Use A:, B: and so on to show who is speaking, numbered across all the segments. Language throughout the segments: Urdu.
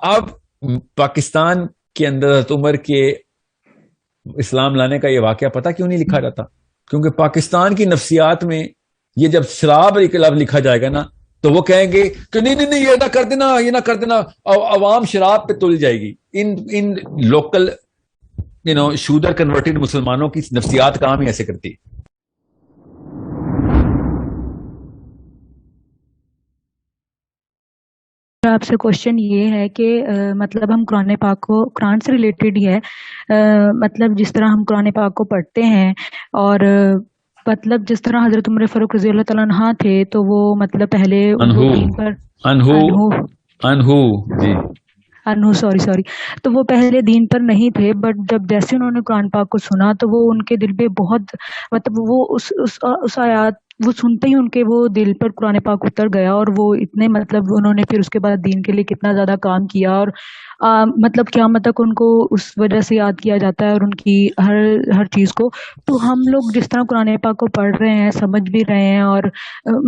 A: اب پاکستان کے اندر حضرت عمر کے اسلام لانے کا یہ واقعہ پتہ کیوں نہیں لکھا جاتا؟ کیونکہ پاکستان کی نفسیات میں یہ جب شراب لفظ لکھا جائے گا نا تو وہ کہیں گے کہ نہیں یہ نہ کر دینا، یہ نہ کر دینا، عوام شراب پہ تل جائے گی. ان لوکل شودر کنورٹڈ مسلمانوں کی نفسیات کام ہی ایسے کرتی.
B: آپ سے کوشچن یہ ہے کہ مطلب ہم قرآن پاک کو قرآن سے ریلیٹڈ ہی ہے، مطلب جس طرح ہم قرآن پاک کو پڑھتے ہیں اور مطلب جس طرح حضرت عمر فاروق رضی اللہ تعالیٰ عنہ تھے تو وہ مطلب پہلے دین پر انہو سوری تو وہ پہلے دین پر نہیں تھے، بٹ جب جیسے انہوں نے قرآن پاک کو سنا تو وہ ان کے دل پہ بہت مطلب وہ اس آیات وہ سنتے ہی ان کے وہ دل پر قرآن پاک اتر گیا، اور وہ اتنے مطلب انہوں نے پھر اس کے بعد دین کے لیے کتنا زیادہ کام کیا، اور مطلب قیامت تک ان کو اس وجہ سے یاد کیا جاتا ہے اور ان کی ہر چیز کو. تو ہم لوگ جس طرح قرآن پاک کو پڑھ رہے ہیں، سمجھ بھی رہے ہیں، اور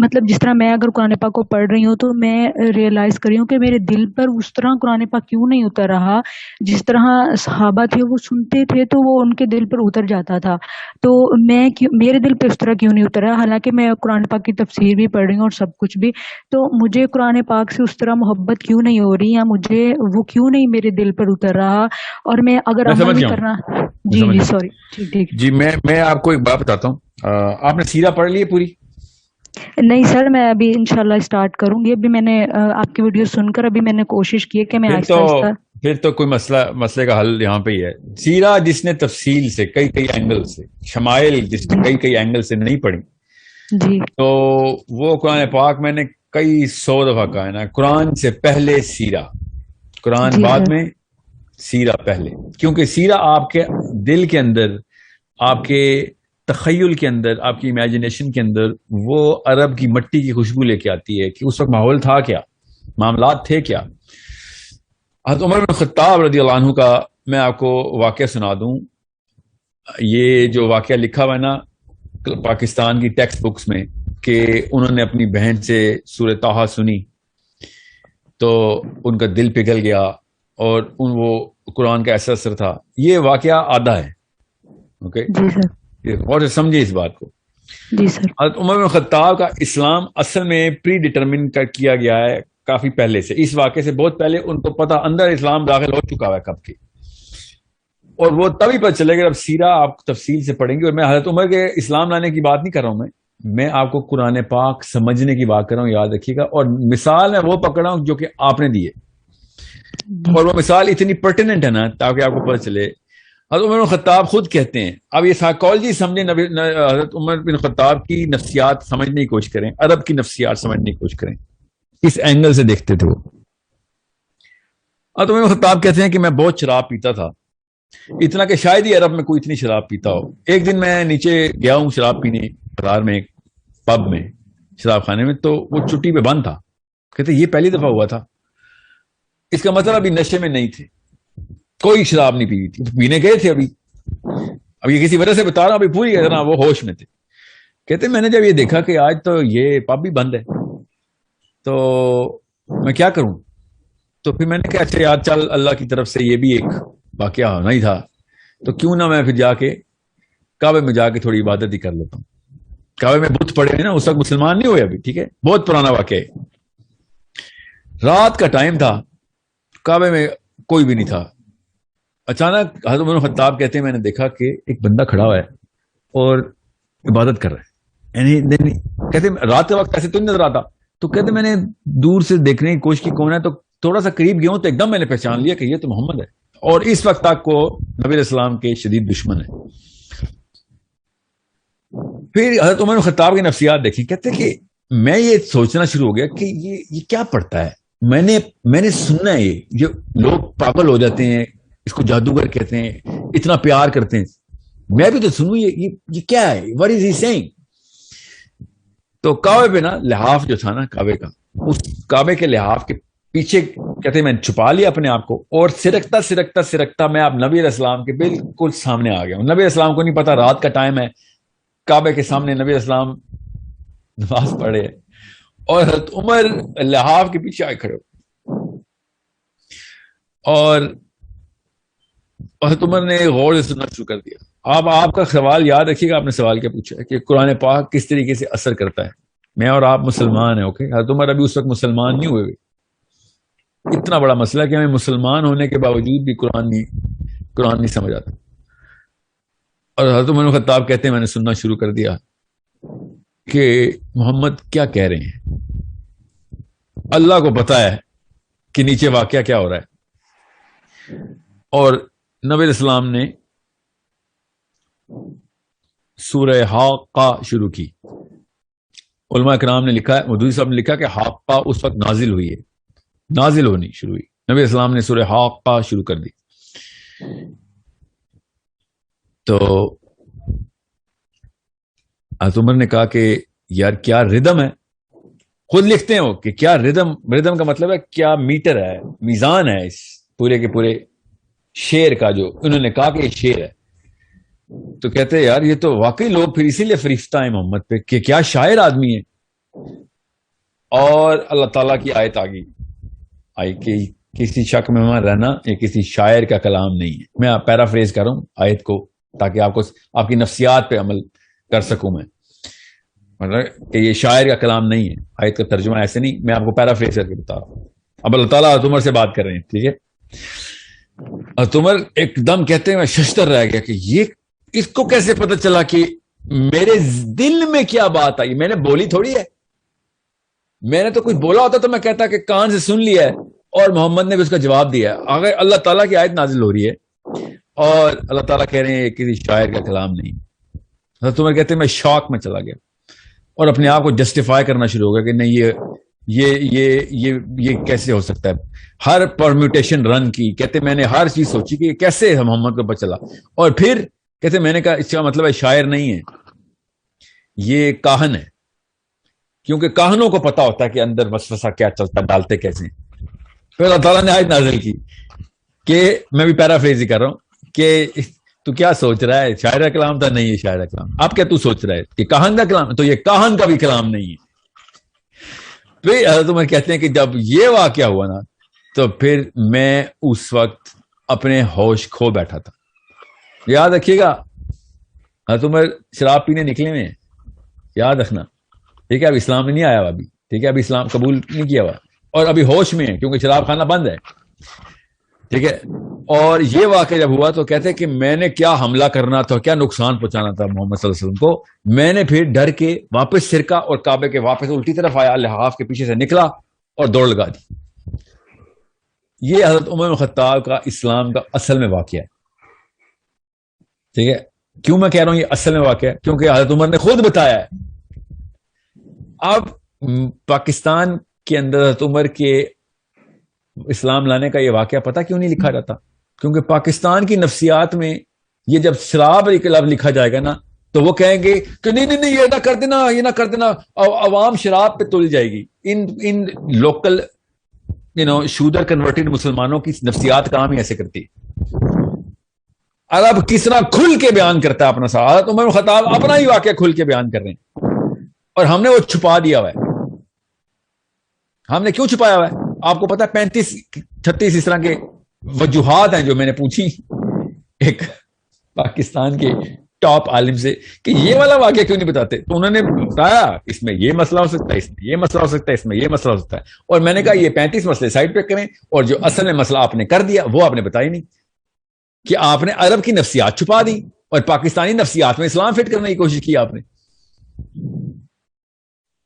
B: مطلب جس طرح میں اگر قرآن پاک کو پڑھ رہی ہوں تو میں ریئلائز کر رہی ہوں کہ میرے دل پر اس طرح قرآن پاک کیوں نہیں اتر رہا. جس طرح صحابہ تھے وہ سنتے تھے تو وہ ان کے دل پر اتر جاتا تھا، تو میرے دل پہ اس طرح کیوں نہیں اترا؟ حالانکہ میں قرآن پاک کی تفسیر بھی پڑھ رہی ہوں اور سب کچھ بھی، تو مجھے قرآن پاک سے اس طرح محبت کیوں نہیں ہو رہی، یا مجھے وہ کیوں نہیں میرے دل پر اتر رہا؟ اور میں اگر عمل بھی کرنا جی سوری ٹھیک
A: جی میں آپ کو ایک بات بتاتا ہوں. آپ نے سیرہ پڑھ لی ہے پوری؟
B: نہیں سر، میں ابھی انشاءاللہ اسٹارٹ کروں گی. ابھی میں نے آپ کی ویڈیو سن کر ابھی میں نے کوشش کی ہے کہ میں آہستہ آہستہ.
A: پھر تو کوئی مسئلے کا حل یہاں پہ ہی ہے. سیرہ جس نے تفصیل سے کئی اینگل سے، شمائل جس نے کئی اینگل سے نہیں پڑھی
B: جی
A: تو وہ قرآن پاک میں نے کئی 100 دفعہ کہا ہے نا، قرآن سے پہلے سیرہ، قرآن بعد میں سیرہ پہلے. کیونکہ سیرہ آپ کے دل کے اندر، آپ کے تخیل کے اندر، آپ کی امیجنیشن کے اندر وہ عرب کی مٹی کی خوشبو لے کے آتی ہے کہ اس وقت ماحول تھا کیا، معاملات تھے کیا. حضرت عمر بن خطاب رضی اللہ عنہ کا میں آپ کو واقعہ سنا دوں. یہ جو واقعہ لکھا ہوا ہے نا پاکستان کی ٹیکسٹ بکس میں کہ انہوں نے اپنی بہن سے سورہ طٰہٰ سنی تو ان کا دل پگھل گیا اور وہ قرآن کا ایسا اثر تھا. یہ واقعہ آدھا ہے. اوکے اور سمجھے اس بات کو.
B: جی سر.
A: حضرت عمر بن خطاب کا اسلام اصل میں پری ڈٹرمن کیا گیا ہے کافی پہلے سے. اس واقعے سے بہت پہلے ان کو پتا اندر اسلام داخل ہو چکا ہے کب کے، اور وہ تبھی پتہ چلے گا جب سیرہ آپ تفصیل سے پڑھیں گے. اور میں حضرت عمر کے اسلام لانے کی بات نہیں کر رہا ہوں، میں آپ کو قرآن پاک سمجھنے کی بات کر رہا ہوں، یاد رکھیے گا. اور مثال میں وہ پکڑا ہوں جو کہ آپ نے دی ہے، اور وہ مثال اتنی پرٹیننٹ ہے نا تاکہ آپ کو پتہ چلے. حضرت عمر بن خطاب خود کہتے ہیں، اب یہ سائیکالوجی سمجھیں، حضرت عمر بن خطاب کی نفسیات سمجھنے کی کوشش کریں، عرب کی نفسیات سمجھنے کی کوشش کریں، اس اینگل سے دیکھتے تھے وہ. حضرت عمر بن خطاب کہتے ہیں کہ میں بہت شراب پیتا تھا، اتنا کہ شاید ہی عرب میں کوئی اتنی شراب پیتا ہو. ایک دن میں نیچے گیا ہوں شراب پینے بازار میں، ایک پب میں، شراب خانے میں، تو وہ چھٹی پہ بند تھا. کہتے یہ پہلی دفعہ ہوا تھا. اس کا مطلب ابھی نشے میں نہیں تھے، کوئی شراب نہیں پی تھی، پینے گئے تھے. اب یہ کسی وجہ سے بتا رہا ہوں، ابھی پوری طرح وہ ہوش میں تھے. کہتے میں نے جب یہ دیکھا کہ آج تو یہ پب بھی بند ہے تو میں کیا کروں. تو پھر میں نے کہا اچھا یاد چل اللہ کی طرف سے یہ بھی ایک واقعہ ہونا ہی تھا، تو کیوں نہ میں پھر جا کے کعبے میں جا کے تھوڑی عبادت ہی کر لیتا ہوں. کعبے میں بت پڑے ہیں نا، اس وقت مسلمان نہیں ہوئے ابھی، ٹھیک ہے، بہت پرانا واقعہ ہے. رات کا ٹائم تھا، کعبے میں کوئی بھی نہیں تھا. اچانک حضرت عمر خطاب کہتے ہیں میں نے دیکھا کہ ایک بندہ کھڑا ہوا ہے اور عبادت کر رہا ہے. کہتے رات کے وقت ایسے تو نہیں نظر آتا. تو کہتے میں نے دور سے دیکھنے کی کوشش کی کون ہے، تو تھوڑا سا قریب گیا ہوں تو ایک دم میں نے پہچان لیا کہ یہ تو محمد ہے، اور اس وقت تک کو نبی علیہ السلام کے شدید دشمن ہے. پھر حضرت عمر خطاب کی نفسیات دیکھی. کہتے کہ میں یہ سوچنا شروع ہو گیا کہ یہ کیا پڑھتا ہے. میں نے سننا ہے یہ لوگ پاگل ہو جاتے ہیں، اس کو جادوگر کہتے ہیں، اتنا پیار کرتے ہیں، میں بھی تو سنوں یہ کیا ہے، what is he saying. تو کعبے پہ نا لحاف جو تھا نا کعبے کا، اس کعبے کے لحاف کے پیچھے کہتے ہیں میں نے چھپا لیا اپنے آپ کو، اور سرکتا میں آپ نبی علیہ السلام کے بالکل سامنے آ گیا ہوں. نبی علیہ السلام کو نہیں پتا رات کا ٹائم ہے، کعبے کے سامنے نبی علیہ السلام نماز پڑھے اور حضرت عمر لحاف کے پیچھے آئے کھڑے ہو. اور حضرت عمر نے غور سے سننا شروع کر دیا. آپ کا سوال یاد رکھیے گا, آپ نے سوال کیا پوچھا ہے کہ قرآن پاک کس طریقے سے اثر کرتا ہے. میں اور آپ مسلمان ہیں, اوکے. حضرت عمر ابھی اس وقت مسلمان نہیں ہوئے. اتنا بڑا مسئلہ کہ ہمیں مسلمان ہونے کے باوجود بھی قرآن نہیں سمجھ آتا. اور حضرت عمر بن خطاب کہتے ہیں میں نے سننا شروع کر دیا کہ محمد کیا کہہ رہے ہیں. اللہ کو پتا ہے کہ نیچے واقعہ کیا ہو رہا ہے. اور نبی علیہ السلام نے سورہ حاقہ شروع کی. علماء کرام نے لکھا ہے, مودودی صاحب نے لکھا کہ حاقہ اس وقت نازل ہوئی ہے, نازل ہونی شروع ہوئی. نبی علیہ السلام نے سورہ حاقہ شروع کر دی. تو حضرت عمر نے کہا کہ یار کیا ردم ہے. خود لکھتے ہیں وہ کہ کیا ردم کا مطلب ہے کیا میٹر ہے, میزان ہے اس پورے کے پورے شعر کا. جو انہوں نے کہا کہ یہ شعر ہے, تو کہتے ہیں یار یہ تو واقعی لوگ پھر اسی لیے فریفتہ ہیں محمد پہ کہ کیا شاعر آدمی ہے. اور اللہ تعالیٰ کی آیت آئی کہ کسی شک میں وہاں رہنا یہ کسی شاعر کا کلام نہیں ہے. میں پیرافریز کر رہا ہوں آیت کو تاکہ آپ کی نفسیات پہ عمل کر سکوں. میں مطلب کہ یہ شاعر کا کلام نہیں ہے, آیت کا ترجمہ ایسے نہیں, میں آپ کو پیرافریز کر کے بتا رہا ہوں. اب اللہ تعالیٰ حضرت عمر سے بات کر رہے ہیں, ٹھیک ہے. حضرت عمر ایک دم کہتے ہیں میں ششتر رہ گیا کہ یہ اس کو کیسے پتہ چلا کہ میرے دل میں کیا بات آئی. میں نے بولی تھوڑی ہے, میں نے تو کچھ بولا ہوتا تو میں کہتا کہ کان سے سن لیا ہے اور محمد نے بھی اس کا جواب دیا ہے. اگر اللہ تعالیٰ کی آیت نازل ہو رہی ہے اور اللہ تعالیٰ کہہ رہے ہیں کسی شاعر کا کلام نہیں. حضرت عمر کہتے ہیں میں شوق میں چلا گیا اور اپنے آپ کو جسٹیفائی کرنا شروع ہو گیا کہ نہیں یہ کیسے ہو سکتا ہے. ہر پرمیوٹیشن رن کی, کہتے میں نے ہر چیز سوچی کہ یہ کیسے محمد کو پتہ چلا. اور پھر کہتے میں نے کہا اس کا مطلب ہے شاعر نہیں ہے, یہ کاہن ہے. کیونکہ کاہنوں کو پتا ہوتا ہے کہ اندر وسوسہ کیا چلتا ہے, ڈالتے کیسے. پھر اللہ تعالیٰ نے آیت نازل کی کہ میں بھی پیرافریز ہی کر رہا ہوں کہ تو کیا سوچ رہا ہے شاعر کا کلام تھا, نہیں ہے شاعر کا کلام. اب کیا تو سوچ رہا ہے کہ کاہن کا کلام, تو یہ کاہن کا بھی کلام نہیں ہے. پھر حضرت عمر کہتے ہیں کہ جب یہ واقعہ ہوا نا تو پھر میں اس وقت اپنے ہوش کھو بیٹھا تھا. یاد رکھیے گا حضرت عمر شراب پینے نکلے ہوئے ہیں, یاد رکھنا, ٹھیک ہے. اب اسلام میں نہیں آیا ہوا ابھی, ٹھیک ہے, ابھی اسلام قبول نہیں کیا ہوا اور ابھی ہوش میں ہے کیونکہ شراب خانہ بند ہے, ٹھیک ہے. اور یہ واقعہ جب ہوا تو کہتے ہیں کہ میں نے کیا حملہ کرنا تھا, کیا نقصان پہنچانا تھا محمد صلی اللہ علیہ وسلم کو. میں نے پھر ڈر کے واپس سرکا اور کعبے کے واپس الٹی طرف آیا, لحاف کے پیچھے سے نکلا اور دوڑ لگا دی. یہ حضرت عمر بن خطاب کا اسلام کا اصل میں واقعہ ہے, ٹھیک ہے. کیوں میں کہہ رہا ہوں یہ اصل میں واقعہ ہے, کیونکہ حضرت عمر نے خود بتایا ہے. اب پاکستان کے اندر حضرت عمر کے اسلام لانے کا یہ واقعہ پتہ کیوں نہیں لکھا جاتا, کیونکہ پاکستان کی نفسیات میں یہ جب شراب لفظ لکھا جائے گا نا تو وہ کہیں گے کہ نہیں یہ نہ کر دینا, یہ نہ کر دینا, عوام شراب پہ تل جائے گی. ان لوکل شودر کنورٹڈ مسلمانوں کی نفسیات کام ہی ایسے کرتی. اب کس طرح کھل کے بیان کرتا ہے اپنا ساتھ, حضرت عمر بن خطاب اپنا ہی واقعہ کھل کے بیان کر رہے ہیں اور ہم نے وہ چھپا دیا ہوا ہے. ہم نے کیوں چھپایا ہوا ہے آپ کو پتا ہے. 35-36 اس طرح کے وجوہات ہیں جو میں نے پوچھی ایک پاکستان کے ٹاپ عالم سے کہ یہ والا واقعہ کیوں نہیں بتاتے, تو انہوں نے بتایا اس میں یہ مسئلہ ہو سکتا ہے, اس میں یہ مسئلہ ہو سکتا ہے, اس میں یہ مسئلہ ہو سکتا ہے. اور میں نے کہا یہ 35 مسئلے سائڈ پہ کریں اور جو اصل میں مسئلہ آپ نے کر دیا وہ آپ نے بتایا نہیں, کہ آپ نے عرب کی نفسیات چھپا دی اور پاکستانی نفسیات میں اسلام فٹ کرنے کی کوشش کی آپ نے.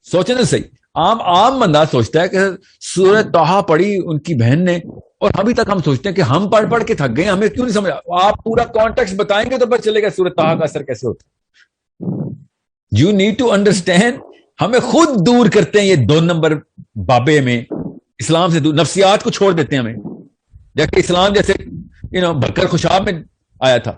A: سوچیں تو صحیح. عام بندہ سوچتا ہے کہ سورہ طٰہٰ پڑھی ان کی بہن نے اور ابھی تک ہم سوچتے ہیں کہ ہم پڑھ کے تھک گئے, ہمیں کیوں نہیں سمجھا. آپ پورا کانٹیکسٹ بتائیں گے تو پتہ چلے گا سورہ طٰہٰ کا اثر کیسے ہوتا ہے. You need to understand. ہمیں خود دور کرتے ہیں یہ 2 نمبر بابے میں اسلام سے دور, نفسیات کو چھوڑ دیتے ہیں ہمیں. جبکہ اسلام جیسے بکر خوشاب میں آیا تھا.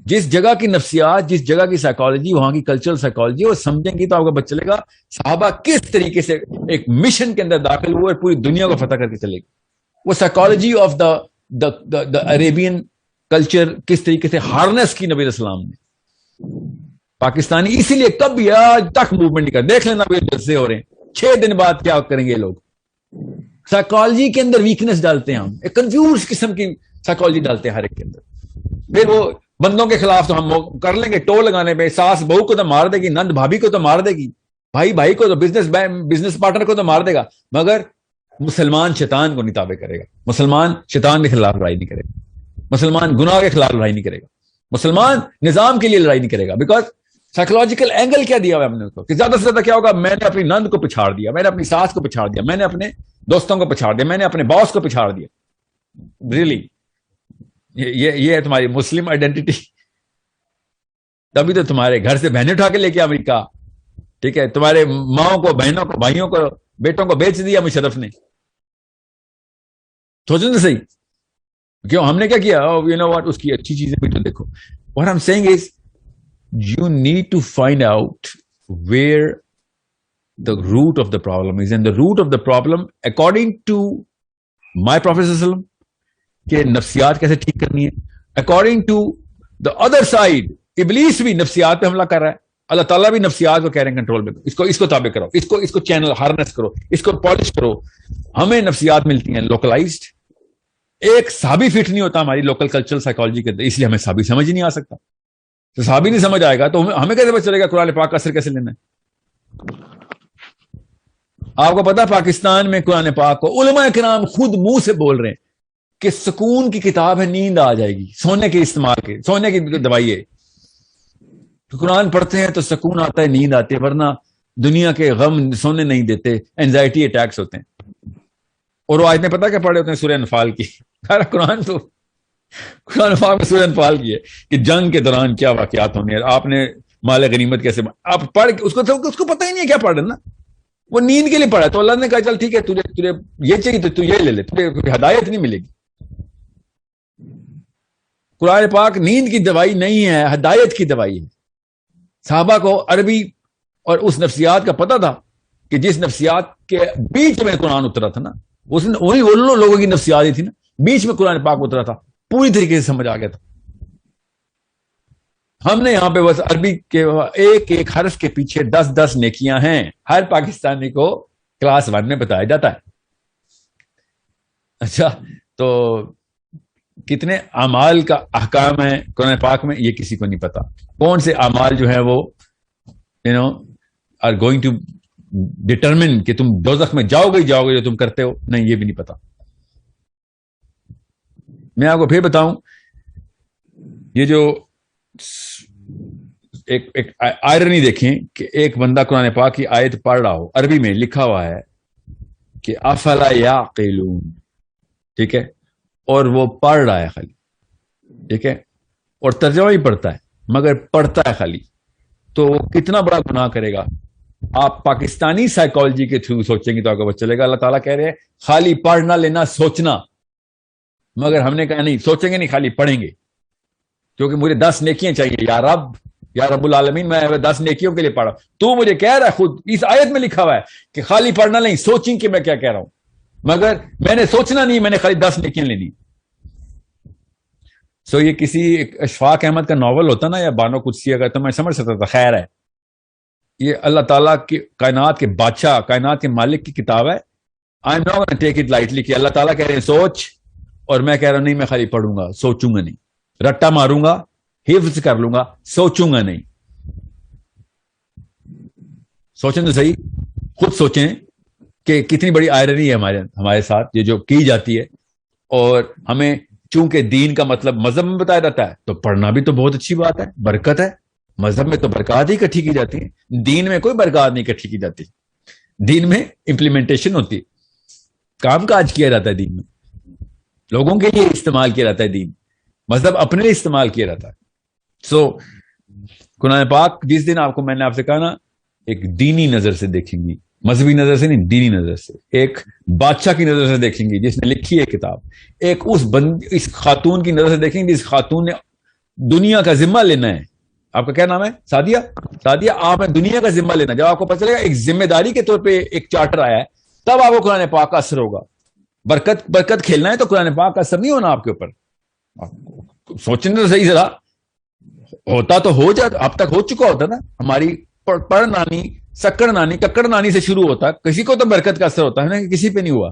A: جس جگہ کی نفسیات, جس جگہ کی سائیکالوجی, وہاں کی کلچرل سائیکالوجی وہ سمجھیں گی تو آپ کو پتہ چلے گا صحابہ کس طریقے سے ایک مشن کے اندر داخل ہوئے اور پوری دنیا کو فتح کر کے چلے گی. وہ psychology of the Arabian culture کس طریقے سے ہارنس کی نبی علیہ السلام نے. پاکستانی اسی لیے کب بھی آج تک موومنٹ نہیں کر. دیکھ لینا جلسے ہو رہے ہیں 6 دن بعد کیا کریں گے یہ لوگ. سائیکالوجی کے اندر ویکنس ڈالتے ہیں ہم, ایک کنفیوز قسم کی سائیکالوجی ڈالتے ہیں ہر ایک کے اندر. پھر وہ بندوں کے خلاف تو ہم کر لیں گے ٹول لگانے پہ, ساس بہو کو تو مار دے گی, نند بھابھی کو تو مار دے گی, بھائی بھائی کو تو بزنس پارٹنر کو تو مار دے گا, مگر مسلمان شیطان کو نہیں تابع کرے گا, مسلمان شیطان کے خلاف لڑائی نہیں کرے گا, مسلمان گناہ کے خلاف لڑائی نہیں کرے گا, مسلمان نظام کے لیے لڑائی نہیں کرے گا. بیکاز سائیکولوجیکل اینگل کیا دیا ہوا ہم نے اس کو کہ زیادہ سے زیادہ کیا ہوگا, میں نے اپنی نند کو پچھاڑ دیا, میں نے اپنی ساس کو پچھاڑ دیا, میں نے اپنے دوستوں کو پچھاڑ دیا, میں نے اپنے باس کو پچھاڑ دیا. ریئلی یہ ہے تمہاری مسلم آئیڈینٹی. تبھی تو تمہارے گھر سے بہنیں اٹھا کے لے کے امریکہ, ٹھیک ہے, تمہارے ماؤں کو, بہنوں کو, بھائیوں کو, بیٹوں کو بیچ دیا مشرف نے. سوچیں تو صحیح, کیوں ہم نے کیا کیا, یو نو واٹ, اس کی اچھی چیزیں بھی تو دیکھو. What I'm saying is you need to find out where the root of the problem is, and the root of the problem according to my Prophet کہ نفسیات کیسے ٹھیک کرنی ہے, according to the other side ابلیس بھی نفسیات پہ حملہ کر رہا ہے, اللہ تعالیٰ بھی نفسیات کو کہہ رہے ہیں کنٹرول میں, اس کو تابع کرو, اس کو چینل ہارنس کرو, اس کو پالش کرو. ہمیں نفسیات ملتی ہیں لوکلائزڈ, ایک صحابی فٹ نہیں ہوتا ہماری لوکل کلچرل سائیکالوجی کے اندر, اس لیے ہمیں صحابی سمجھ ہی نہیں آ سکتا. تو صحابی نہیں سمجھ آئے گا تو ہمیں کیسے پتہ چلے گا قرآن پاک کا اثر کیسے لینا ہے. آپ کو پتا پاکستان میں قرآن پاک کو علماء کرام خود منہ سے بول رہے ہیں کہ سکون کی کتاب ہے, نیند آ جائے گی, سونے کے استعمال کے, سونے کی دوائی ہے. قرآن پڑھتے ہیں تو سکون آتا ہے, نیند آتی ہے, ورنہ دنیا کے غم سونے نہیں دیتے, اینزائٹی اٹیکس ہوتے ہیں. اور وہ آیتیں پتہ کیا پڑھے ہوتے ہیں سورہ انفال کی. قرآن پاک میں سورہ انفال کی ہے کہ جنگ کے دوران کیا واقعات ہونے ہیں, آپ نے مال غنیمت کیسے, آپ پڑھ اس کو پتہ ہی نہیں ہے کیا پڑھ رہے نا, وہ نیند کے لیے پڑھا. تو اللہ نے کہا چل ٹھیک ہے, تجھے یہ چاہیے تو یہ لے لے, تجھے ہدایت نہیں ملے گی. قرآن پاک نیند کی دوائی نہیں ہے, ہدایت کی دوائی ہے. صحابہ کو عربی اور اس نفسیات کا پتہ تھا کہ جس نفسیات کے بیچ میں قرآن اترا تھا نا, وہی ان لوگوں کی نفسیات ہی تھی نا, بیچ میں قرآن پاک اترا تھا, پوری طریقے سے سمجھ آ گیا تھا. ہم نے یہاں پہ بس عربی کے ایک ایک حرف کے پیچھے 10 نیکیاں ہیں, ہر پاکستانی کو کلاس 1 میں بتایا جاتا ہے. اچھا, تو کتنے اعمال کا احکام ہے قرآن پاک میں یہ کسی کو نہیں پتا. کون سے اعمال جو ہیں وہ آر گوئنگ ٹو ڈٹرمن کہ تم دوزخ میں جاؤ گے جو تم کرتے ہو, نہیں, یہ بھی نہیں پتا. میں آپ کو پھر بتاؤں, یہ جو ایک آئرنی دیکھیں کہ ایک بندہ قرآن پاک کی آیت پڑھ رہا ہو, عربی میں لکھا ہوا ہے کہ افلا یعقلون, ٹھیک ہے, اور وہ پڑھ رہا ہے خالی, ٹھیک ہے, اور ترجمہ بھی پڑھتا ہے مگر پڑھتا ہے خالی, تو کتنا بڑا گناہ کرے گا. آپ پاکستانی سائیکالوجی کے تھرو سوچیں گے تو آپ کو پتہ چلے گا. اللہ تعالیٰ کہہ رہے ہیں خالی پڑھنا لینا سوچنا, مگر ہم نے کہا نہیں, سوچیں گے نہیں, خالی پڑھیں گے, کیونکہ مجھے 10 نیکیاں چاہیے. یا رب العالمین, میں 10 نیکیوں کے لیے پڑھا. تو مجھے کہہ رہا ہے خود اس آیت میں لکھا ہوا ہے کہ خالی پڑھنا نہیں, سوچیں کہ میں کیا کہہ رہا ہوں, مگر میں نے سوچنا نہیں, میں نے خالی 10 نیکیاں لینی. سو یہ کسی اشفاق احمد کا ناول ہوتا نا, یا بانو قدسیہ کا, تو میں سمجھ سکتا تھا خیر ہے. یہ اللہ تعالیٰ کی کائنات کے بادشاہ, کائنات کے مالک کی کتاب ہے. I am not gonna take it lightly کہ اللہ تعالیٰ کہہ رہے ہیں سوچ, اور میں کہہ رہا ہوں نہیں, میں خالی پڑھوں گا, سوچوں گا نہیں, رٹا ماروں گا, حفظ کر لوں گا, سوچوں گا نہیں. سوچیں تو صحیح, خود سوچیں کہ کتنی بڑی آئرنی ہے ہمارے ساتھ یہ جو کی جاتی ہے. اور ہمیں چونکہ دین کا مطلب مذہب میں بتایا جاتا ہے, تو پڑھنا بھی تو بہت اچھی بات ہے, برکت ہے. مذہب میں تو برکات ہی اکٹھی کی جاتی ہیں, دین میں کوئی برکات نہیں اکٹھی کی جاتی. دین میں امپلیمنٹیشن ہوتی ہے, کام کاج کیا جاتا ہے دین میں, لوگوں کے لیے استعمال کیا جاتا ہے دین, مذہب اپنے لیے استعمال کیا جاتا ہے. سو قرآن پاک جس دن میں نے آپ سے کہا نا, ایک دینی نظر سے دیکھیں گی, مذہبی نظر سے نہیں, دینی نظر سے, ایک بادشاہ کی نظر سے دیکھیں گی جس نے لکھی ہے کتاب, ایک اس خاتون کی نظر سے دیکھیں گے جس خاتون نے دنیا کا ذمہ لینا ہے. آپ کا کیا نام ہے؟ سعدیہ, آپ نے دنیا کا ذمہ لینا. جب آپ کو پتہ چلے گا ایک ذمہ داری کے طور پہ ایک چارٹر آیا ہے, تب آپ کو قرآن پاک کا اثر ہوگا. برکت کھیلنا ہے تو قرآن پاک کا اثر نہیں ہونا آپ کے اوپر. سوچنے تو صحیح, ذرا ہوتا تو ہو جاتا, اب تک ہو چکا ہوتا نا. ہماری پڑھ نانی, سکڑ نانی, ککڑ نانی سے شروع ہوتا, کسی کو تو برکت کا اثر ہوتا ہے نا, کسی پہ نہیں ہوا.